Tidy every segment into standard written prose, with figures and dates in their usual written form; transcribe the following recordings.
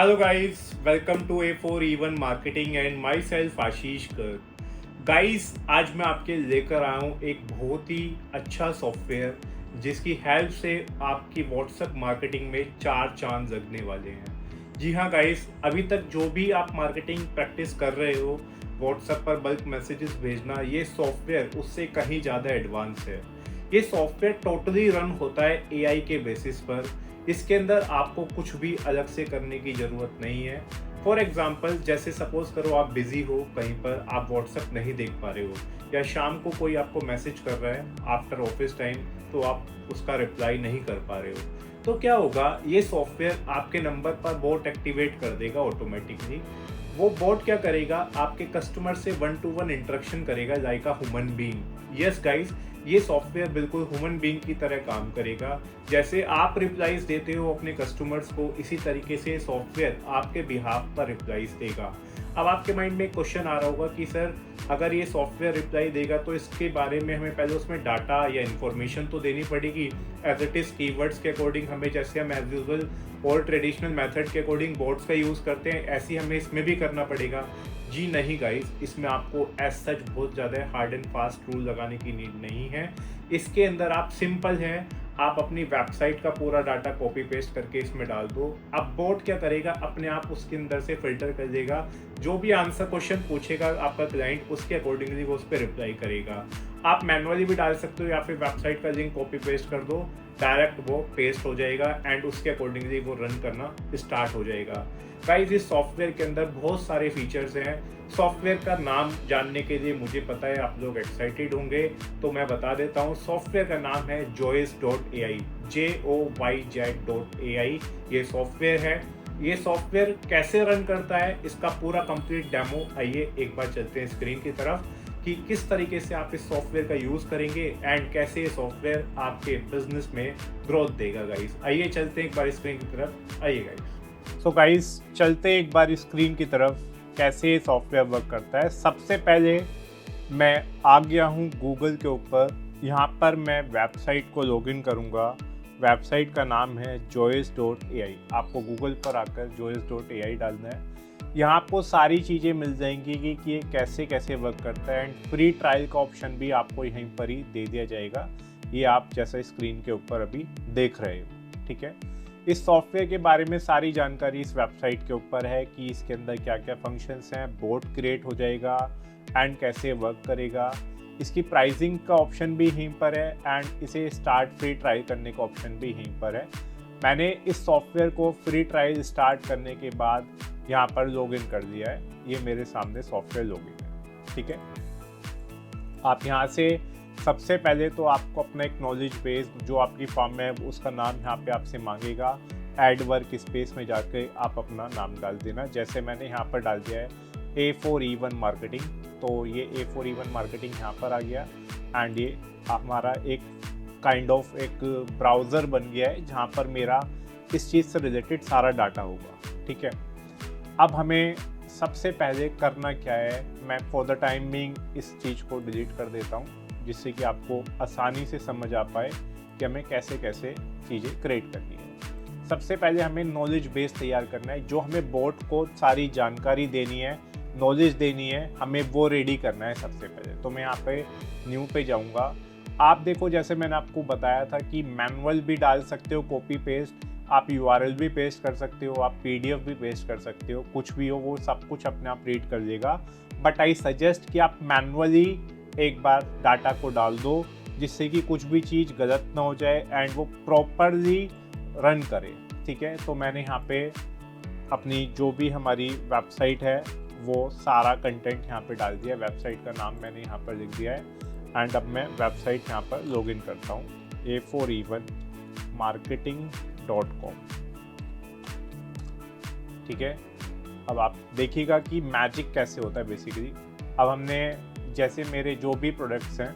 Hello guys, welcome to A4E1 Marketing and myself Ashish Garg. Guys आज मैं आपके लेकर आया हूँ एक बहुत ही अच्छा सॉफ्टवेयर जिसकी हेल्प से आपकी व्हाट्सएप मार्केटिंग में चार चांद लगने वाले हैं। जी हाँ गाइस, अभी तक जो भी आप मार्केटिंग प्रैक्टिस कर रहे हो, व्हाट्सएप पर बल्क मैसेजेस भेजना, ये सॉफ्टवेयर उससे कहीं ज़्यादा एडवांस है। ये सॉफ्टवेयर टोटली रन होता है एआई के बेसिस पर। इसके अंदर आपको कुछ भी अलग से करने की ज़रूरत नहीं है। फॉर एग्ज़ाम्पल, जैसे सपोज़ करो आप बिज़ी हो कहीं पर, आप व्हाट्सएप नहीं देख पा रहे हो, या शाम को कोई आपको मैसेज कर रहा है आफ्टर ऑफिस टाइम, तो आप उसका रिप्लाई नहीं कर पा रहे हो, तो क्या होगा, ये सॉफ्टवेयर आपके नंबर पर बॉट एक्टिवेट कर देगा ऑटोमेटिकली। वो बॉट क्या करेगा, आपके कस्टमर से वन टू वन इंटरेक्शन करेगा like a human being. Yes guys, ये सॉफ्टवेयर बिल्कुल ह्यूमन बीइंग की तरह काम करेगा। जैसे आप रिप्लाईज देते हो अपने कस्टमर्स को, इसी तरीके से सॉफ्टवेयर आपके बिहाफ पर रिप्लाईज देगा। अब आपके माइंड में एक क्वेश्चन आ रहा होगा कि सर, अगर ये सॉफ्टवेयर रिप्लाई देगा तो इसके बारे में हमें पहले उसमें डाटा या इन्फॉर्मेशन तो देनी पड़ेगी एज इट इज़। कीवर्ड्स के अकॉर्डिंग हमें, जैसे हम एज यूजल और ट्रेडिशनल मेथड के अकॉर्डिंग बोर्ड्स का यूज़ करते हैं, ऐसे ही हमें इसमें भी करना पड़ेगा। जी नहीं गाइस, इसमें आपको एज सच बहुत ज़्यादा हार्ड एंड फास्ट रूल लगाने की नीड नहीं है। इसके अंदर आप सिंपल है, आप अपनी वेबसाइट का पूरा डाटा कॉपी पेस्ट करके इसमें डाल दो। अब बोट क्या करेगा, अपने आप उसके अंदर से फिल्टर कर देगा, जो भी आंसर क्वेश्चन पूछेगा आपका क्लाइंट, उसके अकॉर्डिंगली वो उस पर रिप्लाई करेगा। आप मैनुअली भी डाल सकते हो या फिर वेबसाइट का लिंक कॉपी पेस्ट कर दो, डायरेक्ट वो पेस्ट हो जाएगा एंड उसके अकॉर्डिंगली वो रन करना स्टार्ट हो जाएगा। गाइस, इस सॉफ्टवेयर के अंदर बहुत सारे फीचर्स हैं। सॉफ्टवेयर का नाम जानने के लिए मुझे पता है आप लोग एक्साइटेड होंगे, तो मैं बता देता हूँ। सॉफ्टवेयर का नाम है joyz.ai, JOYZ.ai। ये सॉफ्टवेयर है। ये सॉफ्टवेयर कैसे रन करता है, इसका पूरा कंप्लीट डेमो, आइए एक बार चलते हैं स्क्रीन की तरफ कि किस तरीके से आप इस सॉफ्टवेयर का यूज़ करेंगे एंड कैसे ये सॉफ्टवेयर आपके बिजनेस में ग्रोथ देगा। गाइस आइए चलते हैं एक बार स्क्रीन की तरफ, आइए गाइस। सो गाइस, चलते एक बार स्क्रीन की तरफ, कैसे ये सॉफ्टवेयर वर्क करता है। सबसे पहले मैं आ गया हूँ गूगल के ऊपर। यहाँ पर मैं वेबसाइट को लॉगिन करूँगा। वेबसाइट का नाम है joyz.ai। आपको गूगल पर आकर joyz.ai डालना है। यहाँ आपको सारी चीज़ें मिल जाएंगी कि ये कैसे कैसे वर्क करता है एंड फ्री ट्रायल का ऑप्शन भी आपको यहीं पर ही दे दिया जाएगा। ये आप जैसा स्क्रीन के ऊपर अभी देख रहे हो, ठीक है। इस सॉफ्टवेयर के बारे में सारी जानकारी इस वेबसाइट के ऊपर है कि इसके अंदर क्या क्या फंक्शंस हैं, बोट क्रिएट हो जाएगा एंड कैसे वर्क करेगा। इसकी प्राइसिंग का ऑप्शन भी यहीं पर है एंड इसे स्टार्ट फ्री ट्रायल करने का ऑप्शन भी यहीं पर है। मैंने इस सॉफ्टवेयर को फ्री ट्रायल स्टार्ट करने के बाद यहाँ पर लॉगिन कर दिया है। ये मेरे सामने सॉफ्टवेयर लॉगिन है, ठीक है। आप यहाँ से सबसे पहले तो आपको अपना एक नॉलेज बेस, जो आपकी फॉर्म है उसका नाम यहाँ पे आपसे मांगेगा। ऐड वर्क स्पेस में जाके आप अपना नाम डाल देना। जैसे मैंने यहाँ पर डाल दिया है A4E1 मार्केटिंग, तो ये A4E1 मार्केटिंग यहाँ पर आ गया एंड ये हमारा एक काइंड ऑफ एक ब्राउज़र बन गया है जहाँ पर मेरा इस चीज़ से रिलेटेड सारा डाटा होगा, ठीक है। अब हमें सबसे पहले करना क्या है, मैं फॉर द टाइम बीइंग इस चीज़ को डिलीट कर देता हूँ, जिससे कि आपको आसानी से समझ आ पाए कि हमें कैसे कैसे चीज़ें क्रिएट करनी है। सबसे पहले हमें नॉलेज बेस तैयार करना है, जो हमें बोट को सारी जानकारी देनी है, नॉलेज देनी है, हमें वो रेडी करना है सबसे पहले। तो मैं यहाँ पे न्यू पे जाऊँगा। आप देखो, जैसे मैंने आपको बताया था कि मैनुअल भी डाल सकते हो, कॉपी पेस्ट, आप URL भी पेस्ट कर सकते हो, आप PDF भी पेस्ट कर सकते हो, कुछ भी हो वो सब कुछ अपने आप रीड कर लेगा। बट आई सजेस्ट कि आप मैनुअली एक बार डाटा को डाल दो, जिससे कि कुछ भी चीज़ गलत ना हो जाए एंड वो प्रॉपरली रन करे, ठीक है। तो मैंने यहाँ पे अपनी जो भी हमारी वेबसाइट है वो सारा कंटेंट यहाँ पे डाल दिया। वेबसाइट का नाम मैंने यहाँ पर लिख दिया है एंड अब मैं वेबसाइट यहाँ पर लॉगिन करता हूँ, A4E1 marketing.com, ठीक है। अब आप देखिएगा कि मैजिक कैसे होता है बेसिकली। अब हमने, जैसे मेरे जो भी प्रोडक्ट्स हैं,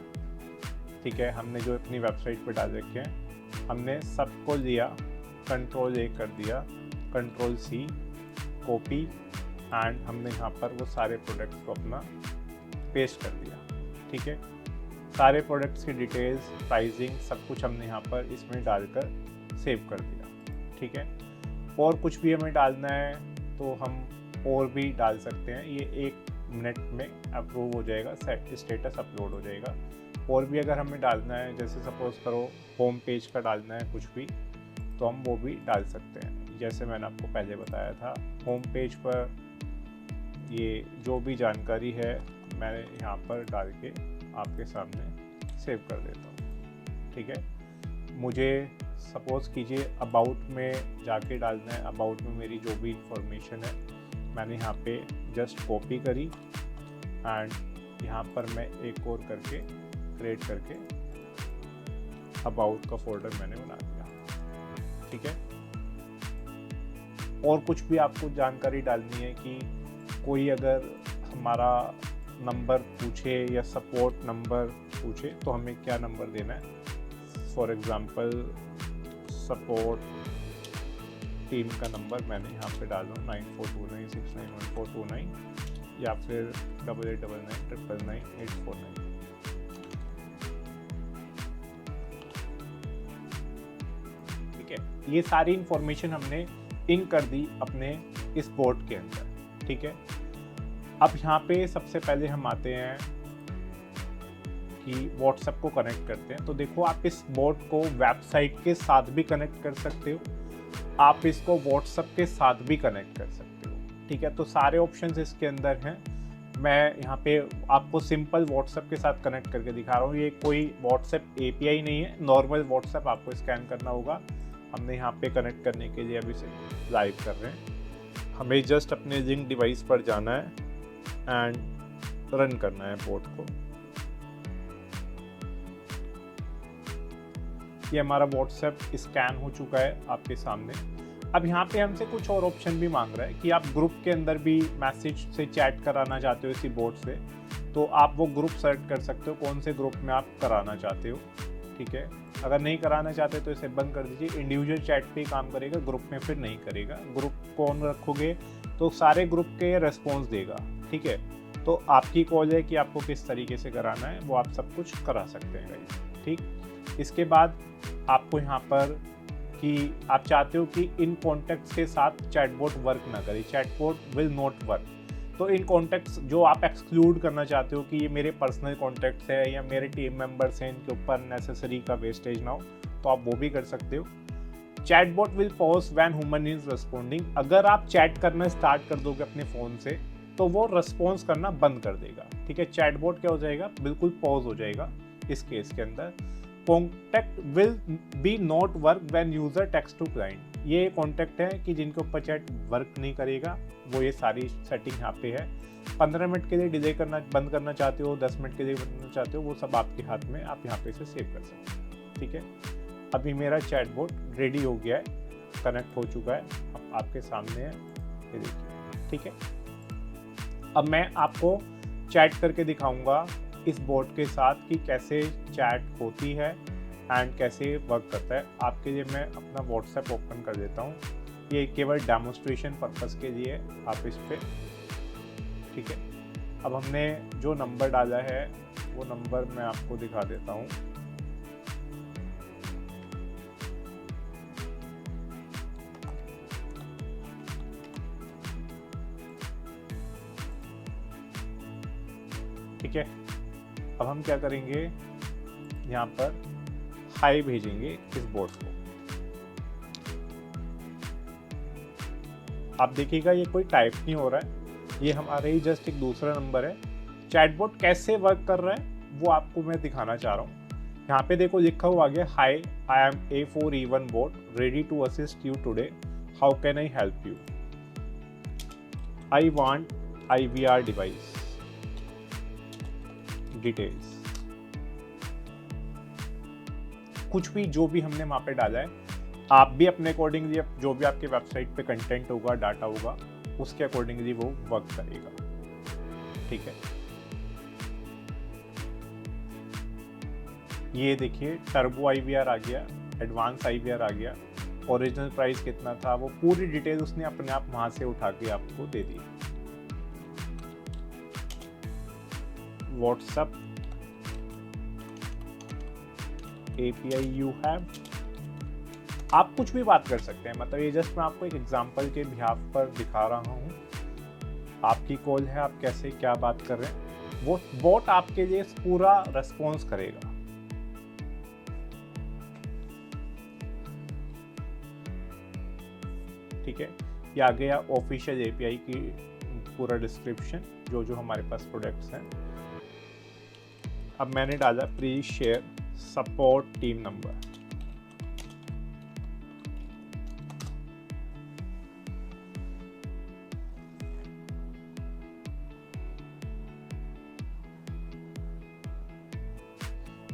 ठीक है, हमने जो अपनी वेबसाइट पर डाल रखे हैं, हमने सबको लिया, Ctrl+A कर दिया, Ctrl+C, कॉपी एंड हमने यहाँ पर वो सारे प्रोडक्ट्स को अपना पेस्ट कर दिया, ठीक है। सारे प्रोडक्ट्स की डिटेल्स, प्राइसिंग, सब कुछ हमने यहाँ पर इसमें डालकर सेव कर दिया, ठीक है। और कुछ भी हमें डालना है तो हम और भी डाल सकते हैं। ये 1 मिनट में अप्रूव हो जाएगा, स्टेटस अपलोड हो जाएगा। और भी अगर हमें डालना है, जैसे सपोज़ करो होम पेज का डालना है कुछ भी, तो हम वो भी डाल सकते हैं। जैसे मैंने आपको पहले बताया था, होम पेज पर ये जो भी जानकारी है मैंने यहाँ पर डाल के आपके सामने सेव कर देता हूँ। ठीक है, मुझे सपोज़ कीजिए अबाउट में जाके डालना है। अबाउट में मेरी जो भी इंफॉर्मेशन है मैंने यहाँ पे जस्ट कॉपी करी एंड यहाँ पर मैं एक और करके क्रिएट करके अबाउट का फोल्डर मैंने बना दिया। ठीक है, और कुछ भी आपको जानकारी डालनी है कि कोई अगर हमारा नंबर पूछे या सपोर्ट नंबर पूछे तो हमें क्या नंबर देना है। फॉर एग्ज़ाम्पल सपोर्ट टीम का नंबर मैंने यहाँ पे डाला 9429691429 या फिर 8899999849। ठीक है, ये सारी इंफॉर्मेशन हमने इन कर दी अपने इस बोर्ड के अंदर। ठीक है, अब यहाँ पे सबसे पहले हम आते हैं कि व्हाट्सएप को कनेक्ट करते हैं। तो देखो, आप इस बोर्ड को वेबसाइट के साथ भी कनेक्ट कर सकते हो, आप इसको व्हाट्सएप के साथ भी कनेक्ट कर सकते हो। ठीक है, तो सारे ऑप्शंस इसके अंदर हैं। मैं यहाँ पे आपको सिंपल व्हाट्सएप के साथ कनेक्ट करके दिखा रहा हूँ। ये कोई व्हाट्सएप API नहीं है, नॉर्मल व्हाट्सएप आपको स्कैन करना होगा। हमने यहाँ पे कनेक्ट करने के लिए अभी से लाइव कर रहे हैं। हमें जस्ट अपने लिंक डिवाइस पर जाना है एंड रन करना है बोर्ड को। ये हमारा व्हाट्सएप स्कैन हो चुका है आपके सामने। अब यहाँ पे हमसे कुछ और ऑप्शन भी मांग रहा है कि आप ग्रुप के अंदर भी मैसेज से चैट कराना चाहते हो इसी बोर्ड से, तो आप वो ग्रुप सेलेक्ट कर सकते हो कौन से ग्रुप में आप कराना चाहते हो। ठीक है, अगर नहीं कराना चाहते तो इसे बंद कर दीजिए। इंडिविजुअल चैट पे काम करेगा, ग्रुप में फिर नहीं करेगा। ग्रुप को ऑन रखोगे तो सारे ग्रुप के रेस्पॉन्स देगा। ठीक है, तो आपकी कॉल है कि आपको किस तरीके से कराना है, वो आप सब कुछ करा सकते हैं गाइस। ठीक, इसके बाद आपको यहाँ पर कि आप चाहते हो कि इन कॉन्टैक्ट्स के साथ चैटबॉट वर्क ना करे, चैटबॉट विल नॉट वर्क। तो इन कॉन्टैक्ट्स जो आप एक्सक्लूड करना चाहते हो कि ये मेरे पर्सनल कॉन्टैक्ट्स है या मेरे टीम मेंबर्स हैं, इनके ऊपर नेसेसरी का वेस्टेज ना हो, तो आप वो भी कर सकते हो। Chatbot will pause when human is responding. अगर आप चैट करना स्टार्ट कर दोगे अपने फ़ोन से तो वो रिस्पॉन्स करना बंद कर देगा। ठीक है, चैटबॉट क्या हो जाएगा, बिल्कुल पॉज हो जाएगा इस केस के अंदर। Contact will be not work when user text to client. ये कॉन्टैक्ट है कि जिनके ऊपर चैट वर्क नहीं करेगा, वो ये सारी सेटिंग यहाँ पे है। 15 मिनट के लिए डिले करना बंद करना चाहते हो, 10 मिनट के लिए बंद करना चाहते हो, वो सब आपके हाथ में, आप यहाँ पे इसे सेव कर सकते हो। ठीक है, अभी मेरा चैटबॉट रेडी हो गया है, कनेक्ट हो चुका है, अब आपके सामने है, ये देखिए। ठीक है, अब मैं आपको चैट करके दिखाऊंगा इस बोर्ड के साथ कि कैसे चैट होती है एंड कैसे वर्क करता है। आपके लिए मैं अपना व्हाट्सएप ओपन कर देता हूँ, ये केवल डेमोन्स्ट्रेशन पर्पस के लिए आप इस पर। ठीक है, अब हमने जो नंबर डाला है वो नंबर मैं आपको दिखा देता हूँ। ठीक है, अब हम क्या करेंगे, यहाँ पर हाई भेजेंगे इस बोर्ड को। आप देखिएगा ये कोई टाइप नहीं हो रहा है, ये हमारा ही जस्ट एक दूसरा नंबर है। चैटबॉट कैसे वर्क कर रहा है वो आपको मैं दिखाना चाह रहा हूँ। यहाँ पे देखो लिखा हुआ गया, hi I am A4E1 bot ready to assist you today, how can I help you, I want IVR device details. कुछ भी जो भी हमने वहां पे डाला है, आप भी अपने अकॉर्डिंगली जो भी आपके वेबसाइट पे कंटेंट होगा, डाटा होगा, उसके अकॉर्डिंगली वो वर्क करेगा। ठीक है, ये देखिए टर्बो IVR आ गया, एडवांस IVR आ गया, ओरिजिनल प्राइस कितना था वो पूरी डिटेल उसने अपने आप वहां से उठा के आपको दे दी। WhatsApp API you have, आप कुछ भी बात कर सकते हैं, मतलब ये जस्ट मैं आपको एक एग्जांपल के बिहाफ पर दिखा रहा हूँ। आपकी कॉल है, आप कैसे क्या बात कर रहे हैं, वो बॉट आपके लिए पूरा रेस्पॉन्स करेगा। ठीक है, ये आ गया ऑफिशियल एपीआई की पूरा डिस्क्रिप्शन, जो हमारे पास प्रोडक्ट्स हैं। अब मैंने डाला please share support team number.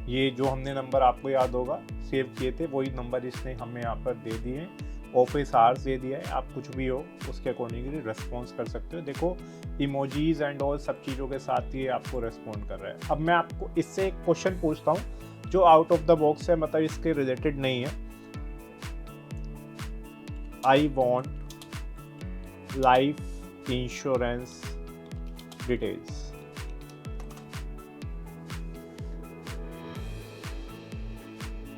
ये जो हमने नंबर आपको याद होगा सेव किए थे, वही नंबर इसने हमें यहाँ पर दे दिए। ऑफिस आवर्स दे दिया है, आप कुछ भी हो उसके अकॉर्डिंगली रेस्पॉन्स कर सकते हो। देखो इमोजीज एंड ऑल सब चीज़ों के साथ ये आपको रेस्पॉन्ड कर रहा है। अब मैं आपको इससे एक क्वेश्चन पूछता हूँ जो आउट ऑफ द बॉक्स है, मतलब इसके रिलेटेड नहीं है। I want life insurance details.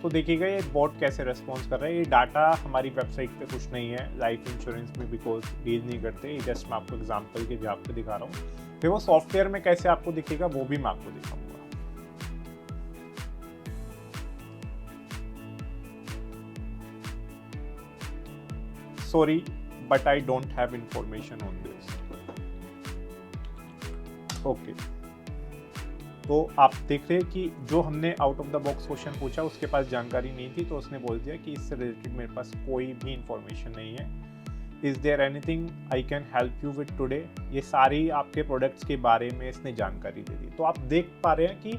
तो देखिएगा ये बॉट कैसे रेस्पॉन्स कर रहा है। ये डाटा हमारी वेबसाइट पे कुछ नहीं है लाइफ इंश्योरेंस में, बिकॉज डील नहीं करते। ये जस्ट मैं आपको एग्जांपल के बिहाफ पे दिखा रहा हूँ। फिर वो सॉफ्टवेयर में कैसे आपको दिखेगा वो भी मैं आपको दिखाऊंगा। Sorry but I don't have information on this. Okay, तो आप देख रहे हैं कि जो हमने out of the box question पूछा उसके पास जानकारी नहीं थी, तो उसने बोल दिया कि इससे रिलेटेड मेरे पास कोई भी इंफॉर्मेशन नहीं है। Is there anything I can help you with today. ये सारी आपके प्रोडक्ट्स के बारे में इसने जानकारी दे दी। तो आप देख पा रहे हैं कि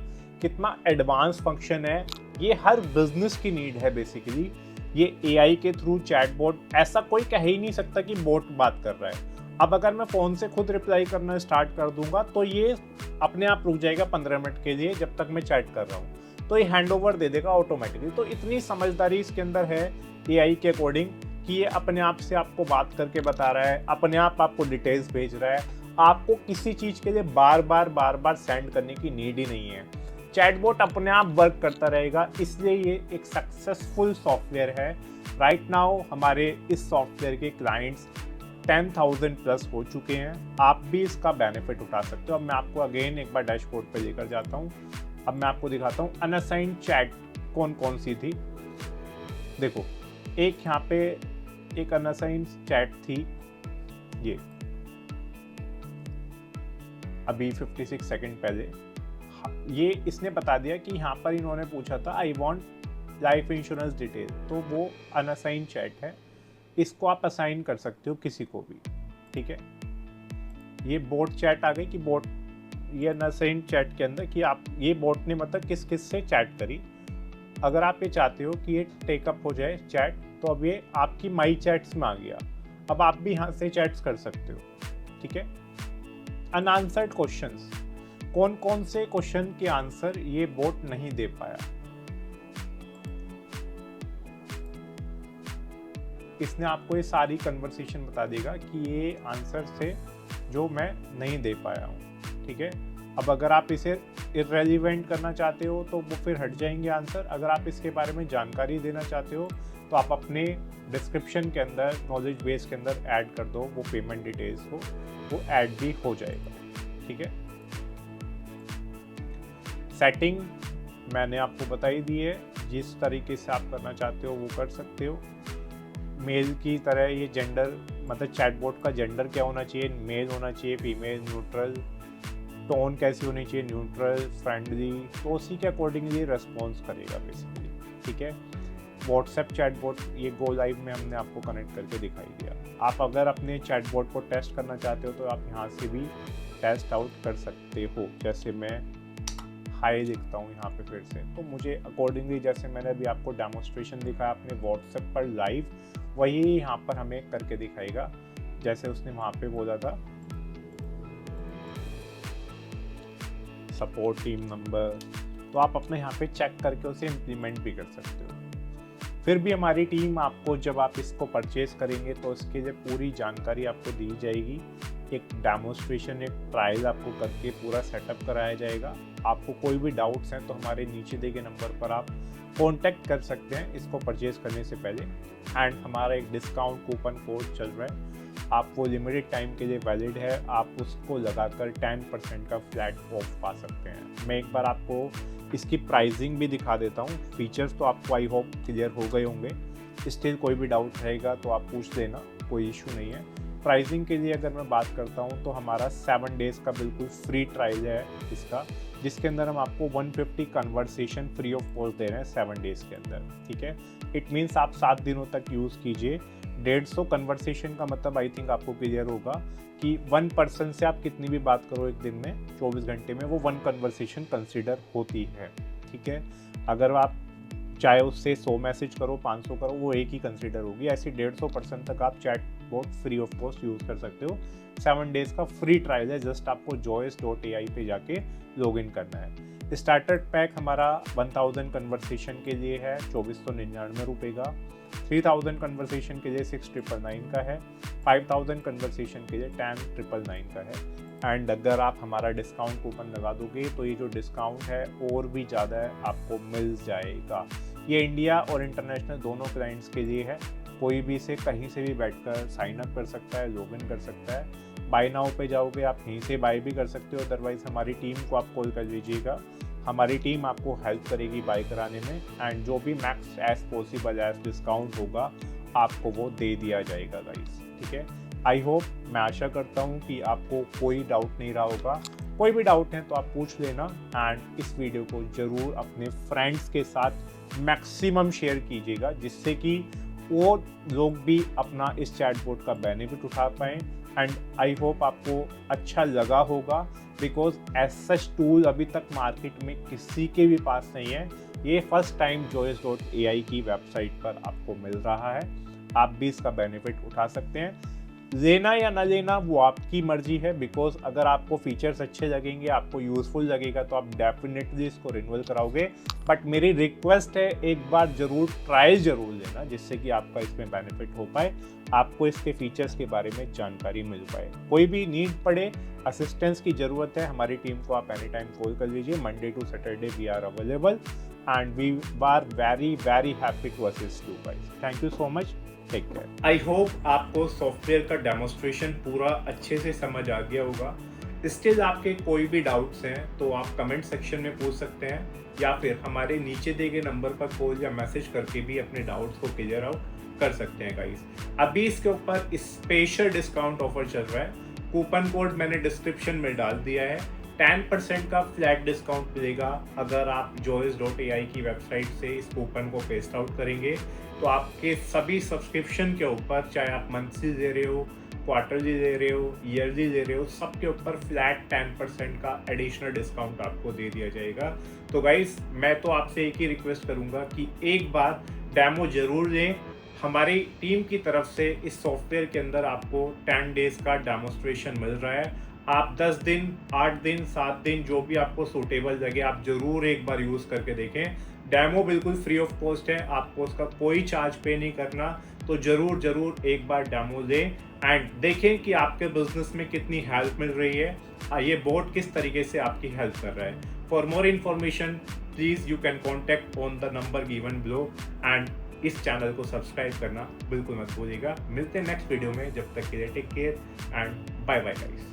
कितना एडवांस फंक्शन है। ये हर बिजनेस की नीड है बेसिकली। ये एआई के थ्रू चैटबॉट, ऐसा कोई कह ही नहीं सकता कि बॉट बात कर रहा है। अब अगर मैं फ़ोन से खुद रिप्लाई करना स्टार्ट कर दूंगा तो ये अपने आप रुक जाएगा 15 मिनट के लिए जब तक मैं चैट कर रहा हूँ, तो ये हैंडओवर दे देगा ऑटोमेटिकली। तो इतनी समझदारी इसके अंदर है एआई के अकॉर्डिंग कि ये अपने आप से आपको बात करके बता रहा है, अपने आप आपको डिटेल्स भेज रहा है। आपको किसी चीज़ के लिए बार बार सेंड करने की नीड ही नहीं है। चैटबॉट अपने आप वर्क करता रहेगा, इसलिए ये एक सक्सेसफुल सॉफ्टवेयर है। राइट नाउ हमारे इस सॉफ्टवेयर के क्लाइंट्स 10,000 प्लस हो चुके हैं। आप भी इसका बेनिफिट उठा सकते हो। अब मैं आपको अगेन एक बार डैशबोर्ड पे लेकर जाता हूँ। अब मैं आपको दिखाता हूँ अनअसाइंड चैट कौन कौन सी थी। देखो एक यहाँ पे एक अनअसाइंड चैट थी, ये अभी 56 सेकंड पहले। ये इसने बता दिया कि यहाँ पर इन्होंने पूछा था I want life insurance detail, तो वो अनअसाइंड चैट है। इसको आप असाइन कर सकते हो किसी को भी। ठीक है, ये बोट चैट आ गई कि बोट, ये अनअसाइंड चैट के अंदर कि आप ये बोट ने मतलब किस किस से चैट करी। अगर आप ये चाहते हो कि ये टेकअप हो जाए चैट, तो अब ये आपकी माई चैट्स में आ गया। अब आप भी यहाँ से चैट्स कर सकते हो। ठीक है, अनआंसर्ड क्वेश्चंस, कौन कौन से क्वेश्चन के आंसर ये बोट नहीं दे पाया। इसने आपको ये सारी कन्वर्सेशन बता देगा कि ये आंसर थे जो मैं नहीं दे पाया हूँ। ठीक है, अब अगर आप इसे इररेलेवेंट करना चाहते हो तो वो फिर हट जाएंगे आंसर। अगर आप इसके बारे में जानकारी देना चाहते हो तो आप अपने डिस्क्रिप्शन के अंदर नॉलेज बेस के अंदर ऐड कर दो वो पेमेंट डिटेल्स को, वो ऐड भी हो जाएगा। ठीक है, सेटिंग मैंने आपको बताई दी है, जिस तरीके से आप करना चाहते हो वो कर सकते हो। मेल की तरह ये जेंडर, मतलब चैटबॉट का जेंडर क्या होना चाहिए, मेल होना चाहिए, फीमेल, न्यूट्रल, टोन कैसी होनी चाहिए, न्यूट्रल, फ्रेंडली, तो उसी के अकॉर्डिंगली रेस्पॉन्स करेगा बेसिकली। ठीक है, व्हाट्सएप चैटबॉट ये गो लाइव में हमने आपको कनेक्ट करके दिखाई दिया। आप अगर अपने चैटबॉट को टेस्ट करना चाहते हो तो आप यहाँ से भी टेस्ट आउट कर सकते हो। जैसे मैं हाई लिखता हूँ यहाँ पे फिर से, तो मुझे अकॉर्डिंगली जैसे मैंने अभी आपको डेमोस्ट्रेशन दिखाया अपने व्हाट्सएप पर लाइव, वही यहाँ पर हमें करके दिखाएगा जैसे उसने वहाँ पे बोला था सपोर्ट टीम नंबर। तो आप अपने यहाँ पे चेक करके उसे इम्प्लीमेंट भी कर सकते हो। फिर भी हमारी टीम आपको, जब आप इसको परचेज करेंगे तो इसके लिए पूरी जानकारी आपको दी जाएगी। एक डेमोस्ट्रेशन, एक ट्रायल आपको करके पूरा सेटअप कराया जाएगा। आपको कोई भी डाउट्स हैं तो हमारे नीचे दिए गए नंबर पर आप कॉन्टैक्ट कर सकते हैं इसको परचेज करने से पहले। एंड हमारा एक डिस्काउंट कूपन कोड चल रहा है, आप वो लिमिटेड टाइम के लिए वैलिड है, आप उसको लगाकर 10% का फ्लैट ऑफ पा सकते हैं। मैं एक बार आपको इसकी प्राइसिंग भी दिखा देता हूँ। फीचर्स तो आपको आई होप क्लियर हो गए होंगे, स्टिल कोई भी डाउट रहेगा तो आप पूछ लेना, कोई इशू नहीं है। प्राइसिंग के लिए अगर मैं बात करता हूँ तो हमारा 7 डेज़ का बिल्कुल फ्री ट्रायल है इसका, जिसके अंदर हम आपको 150 कन्वर्सेशन फ्री ऑफ कॉस्ट दे रहे हैं 7 डेज़ के अंदर, ठीक है। इट मीन्स आप 7 दिनों तक यूज़ कीजिए। 150 कन्वर्सेशन का मतलब आई थिंक आपको क्लियर होगा कि 1 पर्सन से आप कितनी भी बात करो एक दिन में 24 घंटे में, वो 1 कन्वर्सेशन कंसिडर होती है, ठीक है। अगर आप चाहे उससे 100 मैसेज करो, 500 करो, वो एक ही कंसिडर होगी। ऐसे 150 पर्सन तक आप chat bot free of cost use कर सकते हो। 7 डेज़ का फ्री ट्रायल है, जस्ट आपको joyous.ai पे जाके लॉगिन करना है। स्टार्टर पैक हमारा 1000 कन्वर्सेशन के लिए है 2499 रुपये का, 3000 कन्वर्सेशन के लिए 6999 का है, 5000 कन्वर्सेशन के लिए 10999 का है। एंड अगर आप हमारा डिस्काउंट कूपन लगा दोगे तो ये जो डिस्काउंट है और भी ज़्यादा आपको मिल जाएगा। ये इंडिया और इंटरनेशनल दोनों क्लाइंट्स के लिए है, कोई भी इसे कहीं से भी बैठकर साइन अप कर सकता है, लॉगिन कर सकता है। बाय नाउ पे जाओगे आप यहीं से बाय भी कर सकते हो, अदरवाइज़ हमारी टीम को आप कॉल कर लीजिएगा, हमारी टीम आपको हेल्प करेगी बाय कराने में। एंड जो भी max as possible as discount होगा आपको वो दे दिया जाएगा गाइस, ठीक है। आई होप, मैं आशा करता हूँ कि आपको कोई डाउट नहीं रहा होगा। कोई भी डाउट है तो आप पूछ लेना। एंड इस वीडियो को ज़रूर अपने फ्रेंड्स के साथ मैक्सिमम शेयर कीजिएगा, जिससे कि वो लोग भी अपना इस चैटबॉट का बेनिफिट उठा पाएँ। एंड आई होप आपको अच्छा लगा होगा, बिकॉज एज सच टूल अभी तक मार्केट में किसी के भी पास नहीं है। ये फर्स्ट टाइम joyous.ai की वेबसाइट पर आपको मिल रहा है, आप भी इसका बेनिफिट उठा सकते हैं। लेना या ना लेना वो आपकी मर्जी है, बिकॉज अगर आपको फीचर्स अच्छे लगेंगे, आपको यूज़फुल लगेगा तो आप डेफिनेटली इसको रिन्यूअल कराओगे। बट मेरी रिक्वेस्ट है एक बार ज़रूर ट्रायल ज़रूर लेना, जिससे कि आपका इसमें बेनिफिट हो पाए, आपको इसके फीचर्स के बारे में जानकारी मिल पाए। कोई भी नीड पड़े, असिस्टेंस की ज़रूरत है, हमारी टीम को आप एनी टाइम कॉल कर लीजिए। Monday to Saturday we are available and we are very very happy to assist you guys. Thank you so much, take care. I hope आपको सॉफ्टवेयर का डेमोस्ट्रेशन पूरा अच्छे से समझ आ गया होगा। स्टिल आपके कोई भी डाउट्स हैं तो आप कमेंट सेक्शन में पूछ सकते हैं, या फिर हमारे नीचे दिए गए नंबर पर कॉल या मैसेज करके भी अपने डाउट्स को क्लियर आउट कर सकते हैं गाइस। अभी इसके ऊपर स्पेशल डिस्काउंट ऑफर चल रहा है, कूपन कोड मैंने डिस्क्रिप्शन में डाल दिया है। 10% का फ्लैट डिस्काउंट मिलेगा अगर आप joyous.ai की वेबसाइट से इस कूपन को पेस्ट आउट करेंगे। तो आपके सभी सब्सक्रिप्शन के ऊपर, चाहे आप मंथली दे रहे हो, क्वार्टरली दे रहे हो, ईयरली दे रहे हो, सबके ऊपर फ्लैट 10% का एडिशनल डिस्काउंट आपको दे दिया जाएगा। तो गाइस, मैं तो आपसे एक ही रिक्वेस्ट करूंगा कि एक बार डेमो जरूर लें। हमारी टीम की तरफ से इस सॉफ्टवेयर के अंदर आपको 10 डेज का डेमोस्ट्रेशन मिल रहा है। आप 10 दिन, 8 दिन, 7 दिन, जो भी आपको सूटेबल लगे, आप ज़रूर एक बार यूज़ करके देखें। डेमो बिल्कुल फ्री ऑफ कॉस्ट है, आपको उसका कोई चार्ज पे नहीं करना। तो ज़रूर एक बार डेमो लें एंड देखें कि आपके बिजनेस में कितनी हेल्प मिल रही है, ये बोट किस तरीके से आपकी हेल्प कर रहा है। For more information please you can contact on the number given below. And इस चैनल को सब्सक्राइब करना बिल्कुल मत भूलिएगा। मिलते हैं नेक्स्ट वीडियो में, जब तक के लिए take care and bye bye guys.